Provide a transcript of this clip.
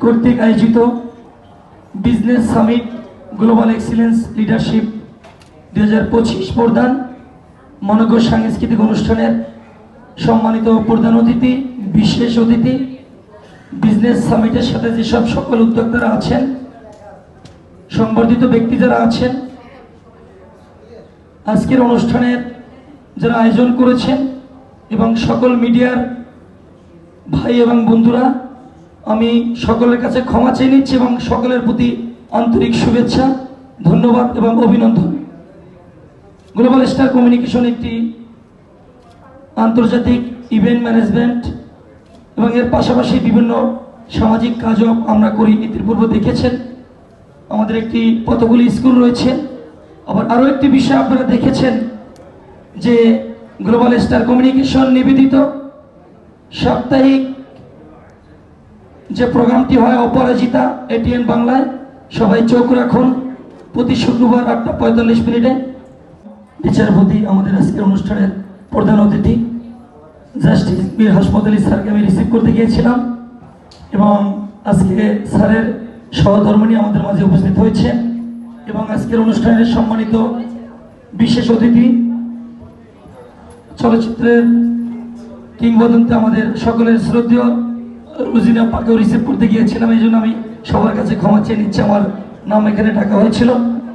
কর্তৃক আয়োজিত business summit global excellence leadership 2025 প্রধান মনোজ্ঞ সাংস্কৃতিক অনুষ্ঠানের সম্মানিত প্রধান অতিথি, বিশেষ অতিথি, বিজনেস সামিটের সাথে যেসব সকল উদ্যোক্তারা আছেন, সংবর্ধিত ব্যক্তি যারা আছেন, আজকের অনুষ্ঠানের যারা আয়োজন করেছেন এবং সকল মিডিয়ার ভাই এবং বন্ধুরা, আমি সকলের কাছে ক্ষমা চেয়ে নিচ্ছি এবং সকলের প্রতি আন্তরিক শুভেচ্ছা, ধন্যবাদ এবং অভিনন্দন। গ্লোবাল স্টার কমিউনিকেশন একটি আন্তর্জাতিক ইভেন্ট ম্যানেজমেন্ট এবং এর পাশাপাশি বিভিন্ন সামাজিক কাজও আমরা করি। ইতিপূর্বে দেখেছেন আমাদের একটি কতগুলি স্কুল রয়েছে। আবার আরও একটি বিষয় আপনারা দেখেছেন যে গ্লোবাল স্টার কমিউনিকেশন নিবেদিত সাপ্তাহিক যে প্রোগ্রামটি হয় অপরাজিতা এটিএন বাংলায়, সবাই চোখ রাখুন প্রতি শুক্রবার 8:45 বিচারপতি আমাদের আজকের অনুষ্ঠানের প্রধান অতিথি জাস্টিস মীর হাসমত আলী স্যারকে আমি রিসিভ করতে গিয়েছিলাম এবং আজকে স্যারের সহধর্মিণী আমাদের মাঝে উপস্থিত হয়েছেন এবং আজকের অনুষ্ঠানের সম্মানিত বিশেষ অতিথি চলচ্চিত্রের কিংবদন্তি আমাদের সকলের শ্রদ্ধেয় রুজিনা আপাকেও রিসিভ করতে গিয়েছিলাম। এই জন্য আমি সবার কাছে ক্ষমা চেয়ে নিচ্ছি, আমার নাম এখানে ডাকা হয়েছিল।